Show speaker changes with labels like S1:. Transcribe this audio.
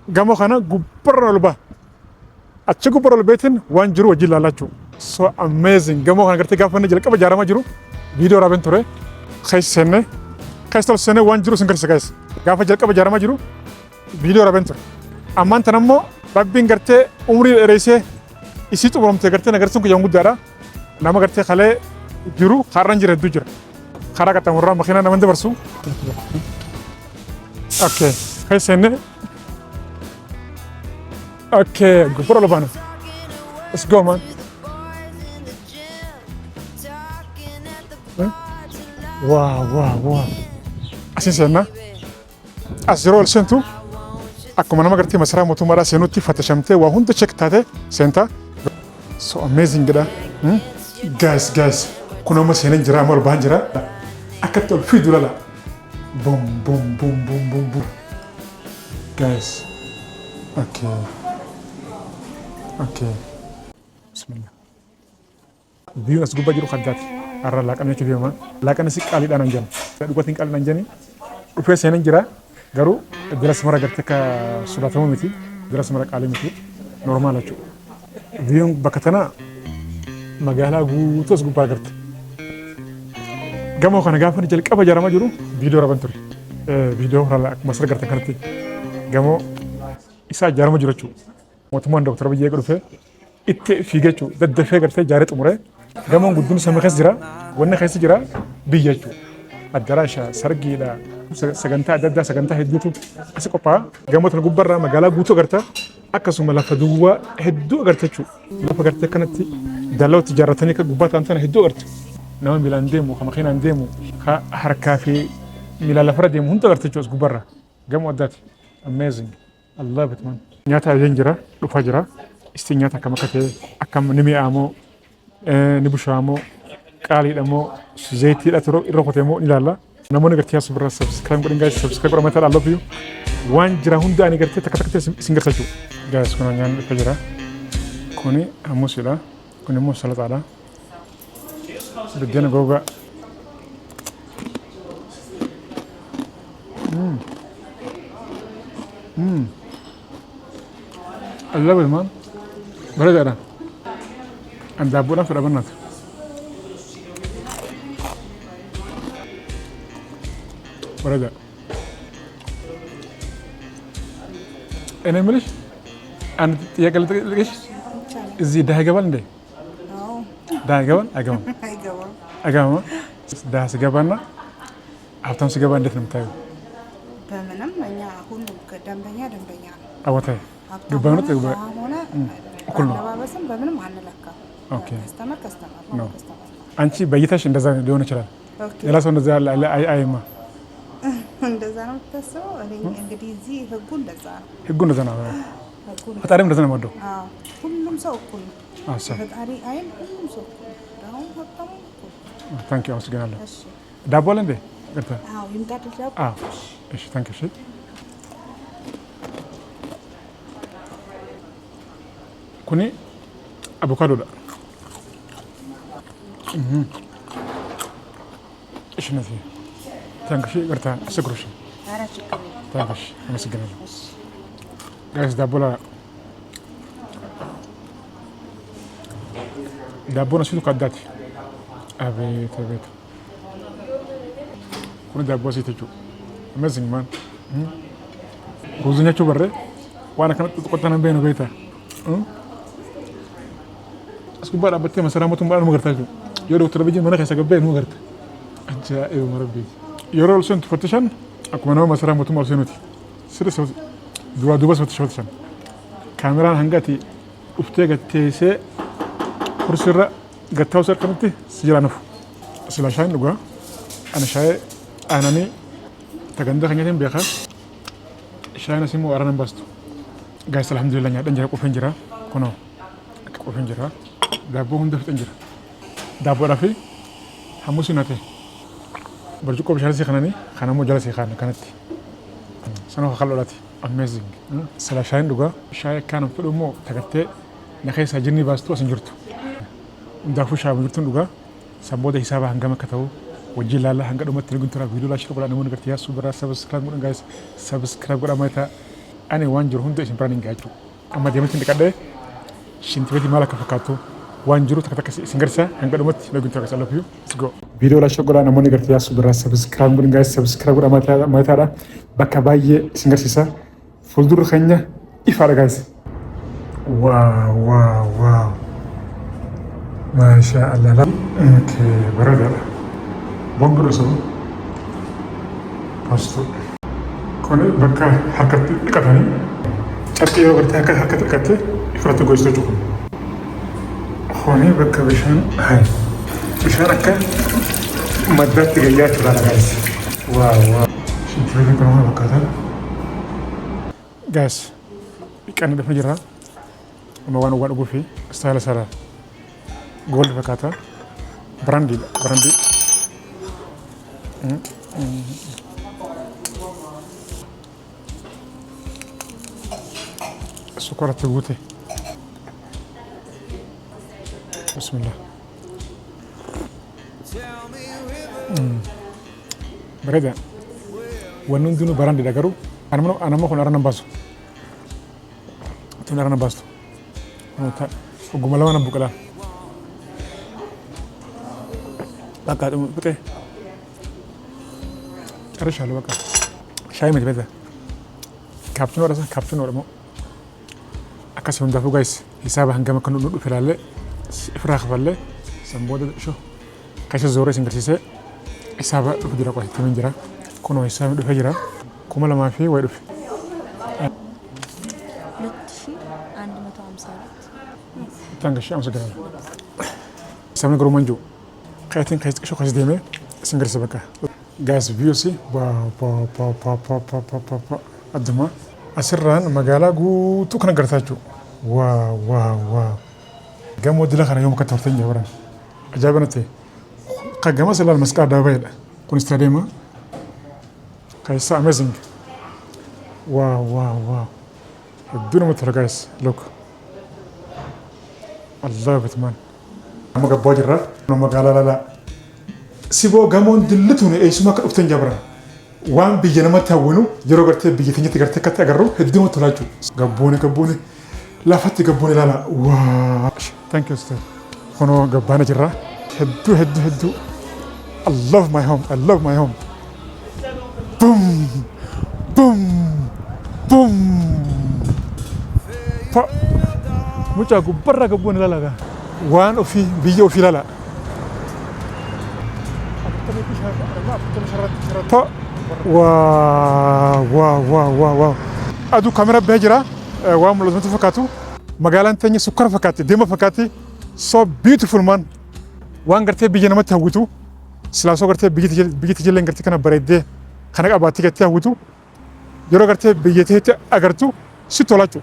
S1: gamoo kana gubbarra ol ba'a. Achi gubbarra ol beetiin waan jiru wajjin ilaalaachuu. So amazing gamoo kana gartee gaafa inni jalqaba ijaaramaa jiru viidiyoo raabeen ture keessa seennee keessa ol seennee waan jiru sin garsiisa guys. Gaafa jalqaba ijaaramaa jiru viidiyoo raabeen ture. Ammaan tan ammoo rabbiin gartee umrii dheereessee isii xumuramtee gartee nagarsiin kun yoon guddaadha. Nama gartee kalee jiru har'aan jira hedduu jira. Karaa qaxxaamurraa makiinaa nama dabarsu. Okay keessa seennee okay gubbarra ol baana. Let's go man. Wow. Asin seenna. As yeroo ol seentu akkuma nama gartee masaraa mootummaadhaa seenutti fattashamtee waa hunda check taate seenta. So amazing dha. Guys. Kun amma seenan jira amma ol ba'an jira. Akkatti ol fiidu lala. Boom. Guys. Okay. Bismillah. Biyyoon as gubbaa jiru kaddaati. Har'a laaqana jechuun deema. Laaqana si qaaliidhaan an jennu. Dhugaatiin qaaliidhaan jenni. Dhufee seenan jira. Garuu biras mara gartee ka sodaatamu miti. Biras mara qaalii miti. Normaal jechuudha. Biyyoon bakka tanaa magaalaa guutuu as gubbaa garte. Gamoo kana gaafa jalqaba ijaaramaa jiru viidiyoo raabeen ture. Viidiyoo akkuma asirra gartan kanatti gamoo isaa ijaaramaa jiru jechuudha. Mootummaan Dr. Abiy dhufee itti fiigee jechuudha. Daddafee gartee ijaaree xumuree gamoon guddiin samii keessa jira. Wanni keessa jira biyya jechuudha. Addaraasha sargiidha. Sagantaa adda addaa sagantaa hedduutu as qophaa'a. Gamoo tana gubbarraa magaalaa guutuu agarta. Akkasuma lafa duwwaa hedduu agarta jechuudha. Lafa gartee kanatti dallootti ijaarratanii kan gubbaa ta'an sana hedduu agarta. Nama miilaan deemu, kan makiinaan deemu, kan harkaa fi miilaan lafarra deemu hunda agarta jechuudha as gubbarraa. Gamoo addaati. Amazing. Allah bitman. Nyaata ajeen jira, dhufaa jira. Isti nyaata akkam akka ta'e, akkam ni mi'aamoo, ni bushaamoo, qaaliidhamoo, zayitiidha irra qoteemoo ni ilaalla. Namoonni gartee as birraa subscribe godhin guys, subscribe godhan mataa love you. Waan jira hunda ani gartee takka takkatti isin garta jechuudha. Guys kun nyaanni dhufa jira. Kuni hammuusidha. Kun immoo salataadha. Buddeena gogaa. I love it man. Bareedaadha. An daabboodhaan fedha bannaatu. Bareeda. እኔ የምልሽ አንድ ጥያቄ ልጠይቅሽ። እዚህ ድሀ ይገባል እንዴ? ድሀ ይገባል? አይገባም። ድሀ ሲገባና ሀብታም ሲገባ እንዴት ነው የምታየው?
S2: በምንም እኛ ሁሉ ደንበኛ ነው።
S1: አወታይ ግባኑት ሆነ
S2: እኩል ነው። አለባበስም በምንም አንለካም።
S1: ኦኬ
S2: ከስተመር ነው።
S1: አንቺ በእይታሽ እንደዛ ሊሆን ይችላል። ሌላ ሰው እንደዛ አይማ
S2: እንደዛ ነው የምታስበው። እንግዲህ እዚህ ህጉ እንደዛ ነው።
S1: ፈጣሪም እንደዛ ነው የምወደው።
S2: ሁሉም ሰው እኩል ነው። ፈጣሪ አይን ሁሉም ሰው እኩል ነው። ዳውን ሀብታሙ እኩል።
S1: ታንኪ ዩ አመሰግናለሁ። ዳቦ አለ እንዴ? ይቅርታ።
S2: ይምጣልሽ ዳቦ።
S1: እሺ ታንኪ ዩ። ኩኒ አቮካዶዳ እሺ ነፊ ታንክሽ ይቅርታ ስክሩሽ ታንክሽ አመሰግናለሁ። ጋይስ ዳቦ ነው ሲሉ ካዳት አቤት ኩኒ ዳቦ ሲተቹ አመዚንግ ማን ሩዝኛቸው በረ ዋና ከነጥ ቆጣና በይነ በይታ እስኩባ ዳበቴ መሰራመቱን ባል መገርታችሁ የዶክተር አብይ መነከ ሰገበ ነው ገርታ አጃኢብ መረቢ yeroo ol seentu fattishan akkuma nama masaraa mootummaa ol seenuti. Sirriitti duraa duubas fattishan. Kaameraan hanga ati dhuftee gatteessee kursiirra gattaa osoo akkamitti si jala nufu. Sila shaayin dhugaa. Ana shaayee aananii tagandaa kan nyaatiin beekaa. Shaayin asii immoo aranan baastu. Gaayis alhamdulillah nyaadhaan jira qofeen jira. Kunoo akka qofeen jira. Daabboo hunda fixan jira. Daabboodhaa fi hammuusi naate. برجوكو بشارسي خناني خنامو جلسي خان كانت سنو خلولاتي اميزنج سلا شاين دوغا شاي كانوا فدومو تكتي نخي ساجني باستو سنجرتو دافو شاب جرتون دوغا سبوده حسابا هنگما كتاو وجي لالا هنگا دوما تلغون ترا فيديو لا شرب لا نمون غرتيا سوبرا سبسكرايب مون غايس سبسكرايب غدا مايتا أنا وانجر هندو اسم برانين جاجو أما ديمتين دكادة شنتبتي مالك فكاتو وانجرو تكتك سنجرسا هنقدمت لو كنت أقول لك let's go فيديو لا شغل أنا موني قرتي أسو برا سبسكرايب قولن جايز سبسكرايب قول ما ترى بكباية سنجرسيسا فولدور خنيا إفارة جايز واو واو واو ما شاء الله لا اوكي برادر بونغروسو باستو كوني بكا حركة دكتاني شرطي يو غرتي حركة دكتي إفرط جوزتو جوكم خوني بكا بشان هاي بشان أكا مدات تغيير ترى جايز واو واو شنتي كانوا بكا ترى جايز كان دفن جرا ما وانا وانا أقول فيه استاهل سارة جولد فكاتا براندي السكر تغوتي بسم الله بريدا ونندونو براندي دغرو انا ما كون ارنا باسو تنارنا باسو وقملوانا بوكلا بقى بقى أرش على بقى شاي متبدا كابتن ولا كابتن ولا مو أكاسون دافو جايس حسابه هنجمع كنو نود في العلة فراخ فله سنبوده شو كاش زوري سنجرسيسه حسابه في جرا كويس تمن جرا كونو حسابه في جرا كملا ما في ويدف تانغش أمس جرا سامن غرو منجو كايتين كايس شو كايس ديمه سنجرسي بقى جايز فيوسي با با با با با با با با با أدمى أسرّان مقالة جو تو كنا قرتاجو واو واو واو قام ودي لخنا يوم كتورتين جبران أجابنا تي قام أصل المسكار دابيل كون استاديما كايسا أميزنج واو واو واو الدنيا متر جايز لوك الله بتمان أما قبوجرة مقالة لا سيبو قامون دلتوني أي سما كأفتن جبران وان بيجنا ما تهونو يرو قرتي بيجتني تقرتي كتأجرو هدوم تلاجو قبوني لا فتي قبوني لا واو ثانك يو ستير خنو قبانة جرا هدو I love my home boom boom boom fa mucha gubarra قبوني لا وان وفي بيجي وفي لا واو ادو كاميرا بهجرا وام لازم تفكاتو مقالان تاني سكر فكاتي ديما فكاتي so beautiful man وان غرتي بيجنا ما تهوتو سلاسو غرتي بيجي تجلن غرتي كنا بريده خنا اباتي غتي هوتو يرو غرتي بيجي تي اغرتو سيتولاچو